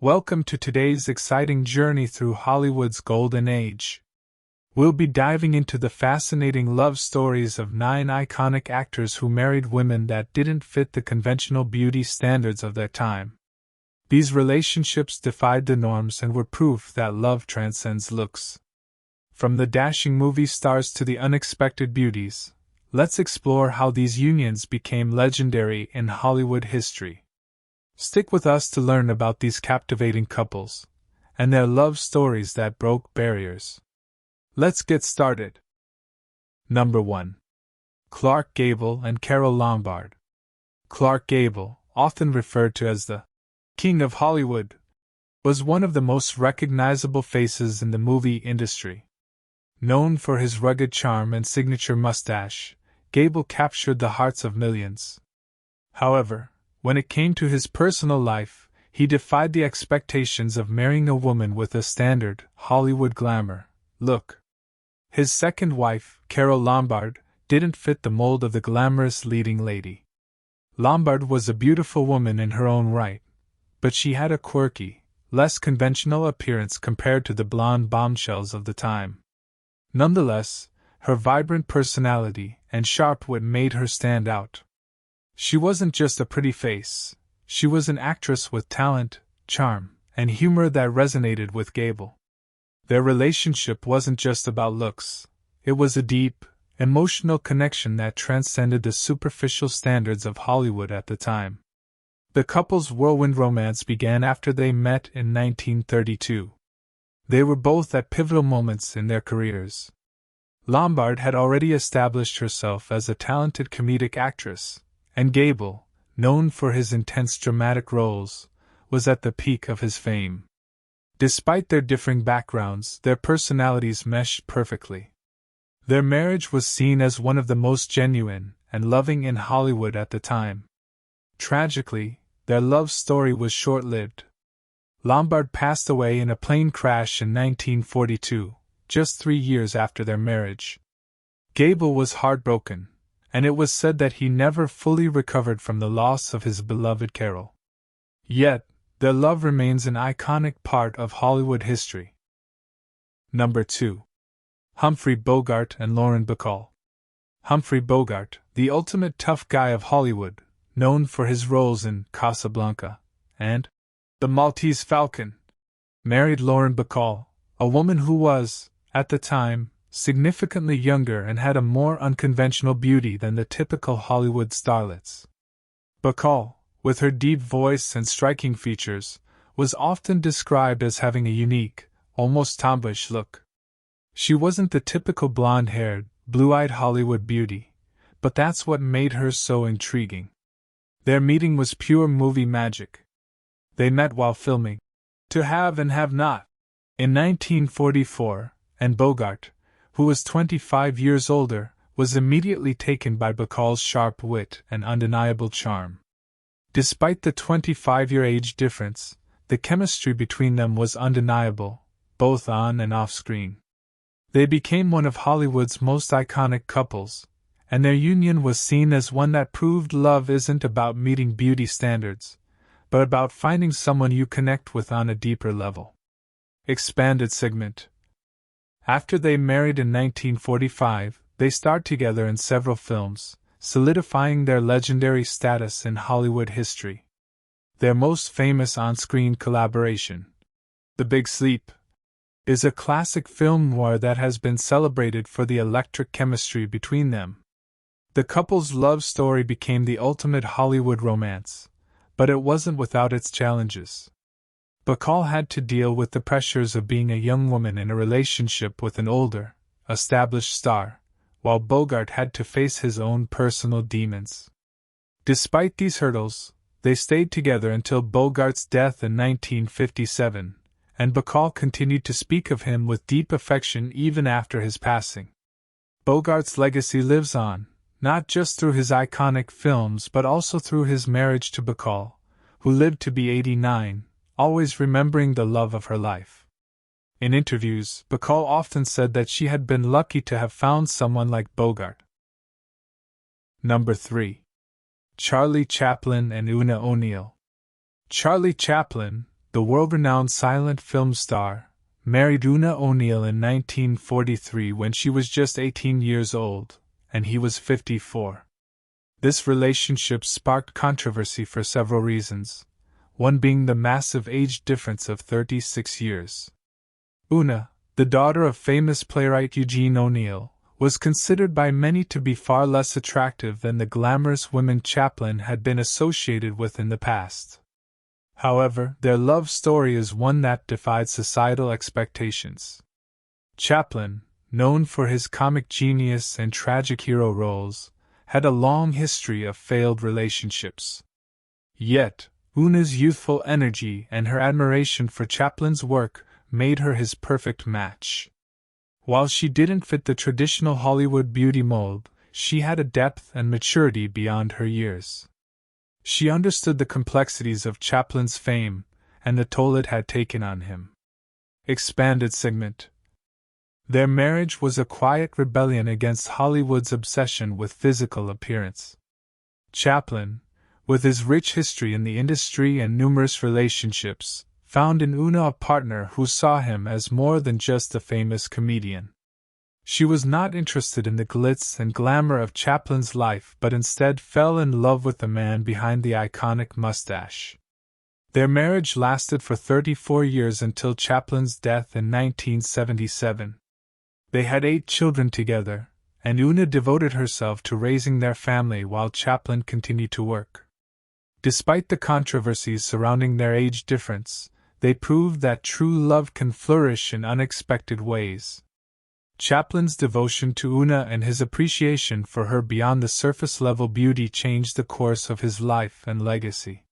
Welcome to today's exciting journey through Hollywood's golden age. We'll be diving into the fascinating love stories of 9 iconic actors who married women that didn't fit the conventional beauty standards of their time. These relationships defied the norms and were proof that love transcends looks. From the dashing movie stars to the unexpected beauties, let's explore how these unions became legendary in Hollywood history. Stick with us to learn about these captivating couples and their love stories that broke barriers. Let's get started. Number 1. Clark Gable and Carole Lombard. Clark Gable, often referred to as the King of Hollywood, was one of the most recognizable faces in the movie industry. Known for his rugged charm and signature mustache, Gable captured the hearts of millions. However, when it came to his personal life, he defied the expectations of marrying a woman with a standard Hollywood glamour look. His second wife, Carole Lombard, didn't fit the mold of the glamorous leading lady. Lombard was a beautiful woman in her own right, but she had a quirky, less conventional appearance compared to the blonde bombshells of the time. Nonetheless, her vibrant personality and sharp wit made her stand out. She wasn't just a pretty face, she was an actress with talent, charm, and humor that resonated with Gable. Their relationship wasn't just about looks, it was a deep, emotional connection that transcended the superficial standards of Hollywood at the time. The couple's whirlwind romance began after they met in 1932. They were both at pivotal moments in their careers. Lombard had already established herself as a talented comedic actress, and Gable, known for his intense dramatic roles, was at the peak of his fame. Despite their differing backgrounds, their personalities meshed perfectly. Their marriage was seen as one of the most genuine and loving in Hollywood at the time. Tragically, their love story was short-lived. Lombard passed away in a plane crash in 1942, just 3 years after their marriage. Gable was heartbroken, and it was said that he never fully recovered from the loss of his beloved Carole. Yet, their love remains an iconic part of Hollywood history. Number 2. Humphrey Bogart and Lauren Bacall. Humphrey Bogart, the ultimate tough guy of Hollywood, known for his roles in Casablanca and The Maltese Falcon, married Lauren Bacall, a woman who was, at the time, significantly younger and had a more unconventional beauty than the typical Hollywood starlets. Bacall, with her deep voice and striking features, was often described as having a unique, almost tomboyish look. She wasn't the typical blonde-haired, blue-eyed Hollywood beauty, but that's what made her so intriguing. Their meeting was pure movie magic. They met while filming To Have and Have Not in 1944, and Bogart, who was 25 years older, was immediately taken by Bacall's sharp wit and undeniable charm. Despite the 25-year age difference, the chemistry between them was undeniable, both on and off screen. They became one of Hollywood's most iconic couples, and their union was seen as one that proved love isn't about meeting beauty standards, but about finding someone you connect with on a deeper level. Expanded segment. After they married in 1945, they starred together in several films, solidifying their legendary status in Hollywood history. Their most famous on-screen collaboration, The Big Sleep, is a classic film noir that has been celebrated for the electric chemistry between them. The couple's love story became the ultimate Hollywood romance, but it wasn't without its challenges. Bacall had to deal with the pressures of being a young woman in a relationship with an older, established star, while Bogart had to face his own personal demons. Despite these hurdles, they stayed together until Bogart's death in 1957, and Bacall continued to speak of him with deep affection even after his passing. Bogart's legacy lives on, not just through his iconic films but also through his marriage to Bacall, who lived to be 89, always remembering the love of her life. In interviews, Bacall often said that she had been lucky to have found someone like Bogart. Number 3. Charlie Chaplin and Una O'Neal. Charlie Chaplin, the world-renowned silent film star, married Una O'Neal in 1943 when she was just 18 years old, and he was 54. This relationship sparked controversy for several reasons, one being the massive age difference of 36 years. Una, the daughter of famous playwright Eugene O'Neill, was considered by many to be far less attractive than the glamorous women Chaplin had been associated with in the past. However, their love story is one that defied societal expectations. Chaplin, known for his comic genius and tragic hero roles, had a long history of failed relationships. Yet, Una's youthful energy and her admiration for Chaplin's work made her his perfect match. While she didn't fit the traditional Hollywood beauty mold, she had a depth and maturity beyond her years. She understood the complexities of Chaplin's fame and the toll it had taken on him. Expanded segment. Their marriage was a quiet rebellion against Hollywood's obsession with physical appearance. Chaplin, with his rich history in the industry and numerous relationships, found in Una a partner who saw him as more than just a famous comedian. She was not interested in the glitz and glamour of Chaplin's life but instead fell in love with the man behind the iconic mustache. Their marriage lasted for 34 years until Chaplin's death in 1977. They had 8 children together, and Una devoted herself to raising their family while Chaplin continued to work. Despite the controversies surrounding their age difference, they proved that true love can flourish in unexpected ways. Chaplin's devotion to Una and his appreciation for her beyond the surface-level beauty changed the course of his life and legacy.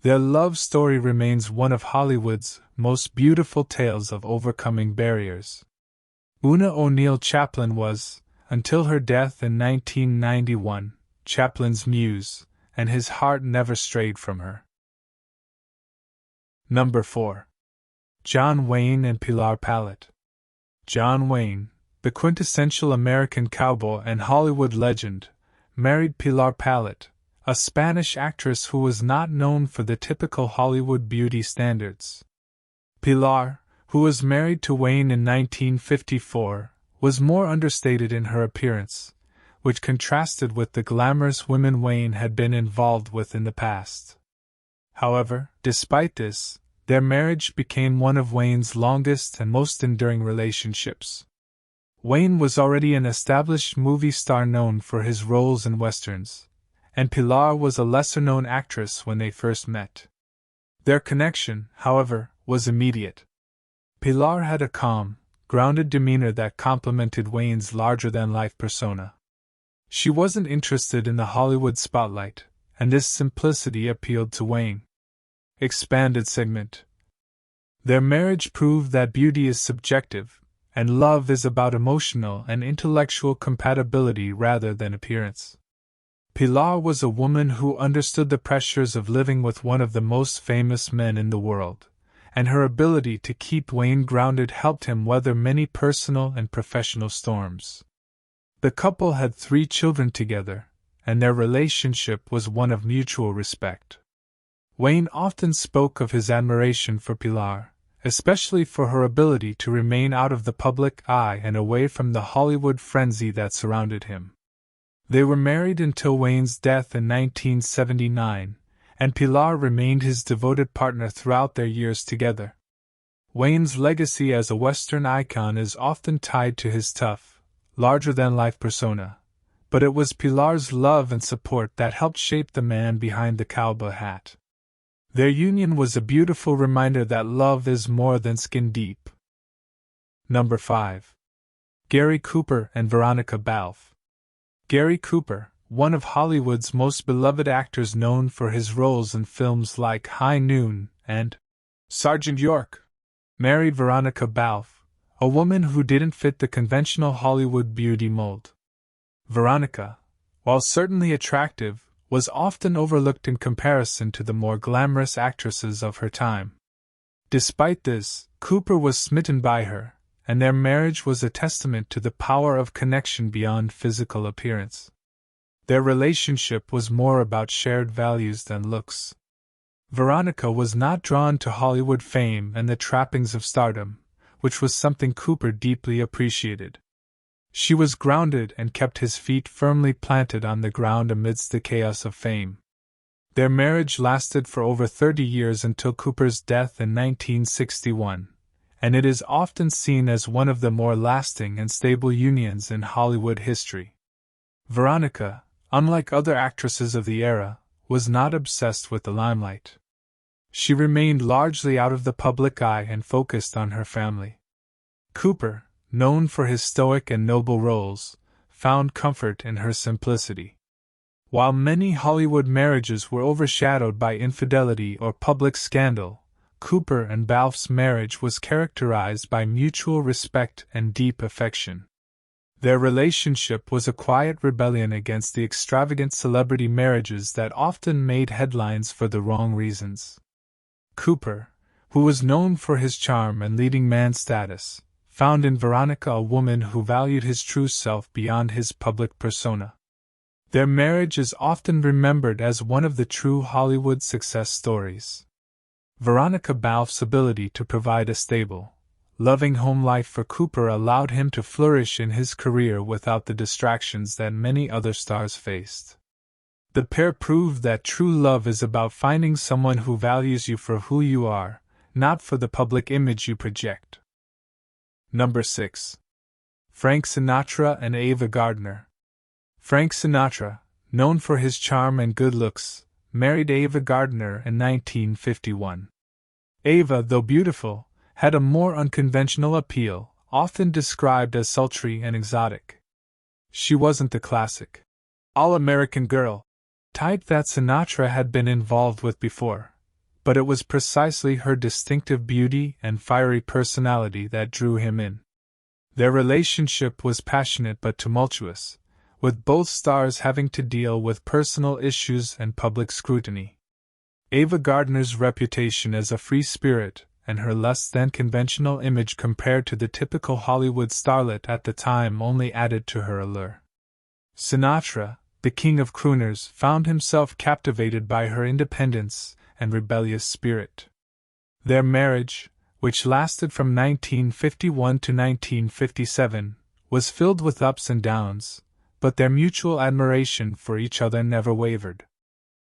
Their love story remains one of Hollywood's most beautiful tales of overcoming barriers. Una O'Neal Chaplin was, until her death in 1991, Chaplin's muse, and his heart never strayed from her. Number 4. John Wayne and Pilar Palette. John Wayne, the quintessential American cowboy and Hollywood legend, married Pilar Palette, a Spanish actress who was not known for the typical Hollywood beauty standards. Pilar, who was married to Wayne in 1954, was more understated in her appearance, which contrasted with the glamorous women Wayne had been involved with in the past. However, despite this, their marriage became one of Wayne's longest and most enduring relationships. Wayne was already an established movie star known for his roles in westerns, and Pilar was a lesser-known actress when they first met. Their connection, however, was immediate. Pilar had a calm, grounded demeanor that complemented Wayne's larger-than-life persona. She wasn't interested in the Hollywood spotlight, and this simplicity appealed to Wayne. Expanded segment. Their marriage proved that beauty is subjective, and love is about emotional and intellectual compatibility rather than appearance. Pilar was a woman who understood the pressures of living with one of the most famous men in the world, and her ability to keep Wayne grounded helped him weather many personal and professional storms. The couple had 3 children together, and their relationship was one of mutual respect. Wayne often spoke of his admiration for Pilar, especially for her ability to remain out of the public eye and away from the Hollywood frenzy that surrounded him. They were married until Wayne's death in 1979, and Pilar remained his devoted partner throughout their years together. Wayne's legacy as a Western icon is often tied to his tough, larger-than-life persona, but it was Pilar's love and support that helped shape the man behind the cowboy hat. Their union was a beautiful reminder that love is more than skin deep. Number 5. Gary Cooper and Veronica Balf. Gary Cooper, one of Hollywood's most beloved actors known for his roles in films like High Noon and Sergeant York, married Veronica Balf, a woman who didn't fit the conventional Hollywood beauty mold. Veronica, while certainly attractive, was often overlooked in comparison to the more glamorous actresses of her time. Despite this, Cooper was smitten by her, and their marriage was a testament to the power of connection beyond physical appearance. Their relationship was more about shared values than looks. Veronica was not drawn to Hollywood fame and the trappings of stardom, which was something Cooper deeply appreciated. She was grounded and kept his feet firmly planted on the ground amidst the chaos of fame. Their marriage lasted for over 30 years until Cooper's death in 1961, and it is often seen as one of the more lasting and stable unions in Hollywood history. Veronica, unlike other actresses of the era, was not obsessed with the limelight. She remained largely out of the public eye and focused on her family. Cooper, known for his stoic and noble roles, found comfort in her simplicity. While many Hollywood marriages were overshadowed by infidelity or public scandal, Cooper and Balf's marriage was characterized by mutual respect and deep affection. Their relationship was a quiet rebellion against the extravagant celebrity marriages that often made headlines for the wrong reasons. Cooper, who was known for his charm and leading man status, found in Veronica a woman who valued his true self beyond his public persona. Their marriage is often remembered as one of the true Hollywood success stories. Veronica Balf's ability to provide a stable, loving home life for Cooper allowed him to flourish in his career without the distractions that many other stars faced. The pair proved that true love is about finding someone who values you for who you are, not for the public image you project. Number 6. Frank Sinatra and Ava Gardner. Frank Sinatra, known for his charm and good looks, married Ava Gardner in 1951. Ava, though beautiful, had a more unconventional appeal, often described as sultry and exotic. She wasn't the classic, all-American girl type that Sinatra had been involved with before, but it was precisely her distinctive beauty and fiery personality that drew him in. Their relationship was passionate but tumultuous, with both stars having to deal with personal issues and public scrutiny. Ava Gardner's reputation as a free spirit and her less-than-conventional image compared to the typical Hollywood starlet at the time only added to her allure. Sinatra, the king of crooners, found himself captivated by her independence and rebellious spirit. Their marriage, which lasted from 1951 to 1957, was filled with ups and downs, but their mutual admiration for each other never wavered.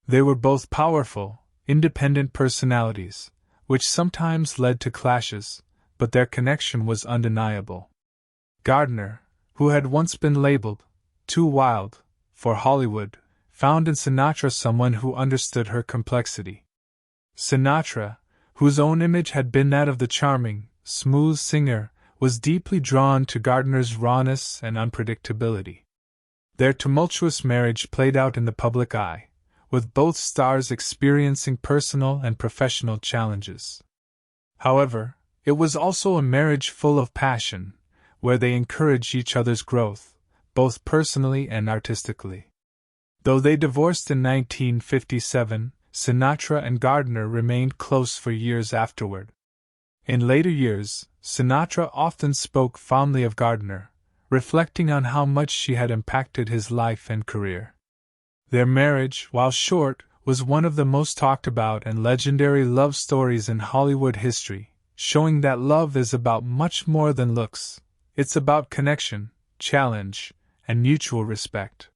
They were both powerful, independent personalities, which sometimes led to clashes, but their connection was undeniable. Gardner, who had once been labeled too wild for Hollywood, found in Sinatra someone who understood her complexity. Sinatra, whose own image had been that of the charming, smooth singer, was deeply drawn to Gardner's rawness and unpredictability. Their tumultuous marriage played out in the public eye, with both stars experiencing personal and professional challenges. However, it was also a marriage full of passion, where they encouraged each other's growth, both personally and artistically. Though they divorced in 1957, Sinatra and Gardner remained close for years afterward. In later years, Sinatra often spoke fondly of Gardner, reflecting on how much she had impacted his life and career. Their marriage, while short, was one of the most talked about and legendary love stories in Hollywood history, showing that love is about much more than looks. It's about connection, challenge, and mutual respect.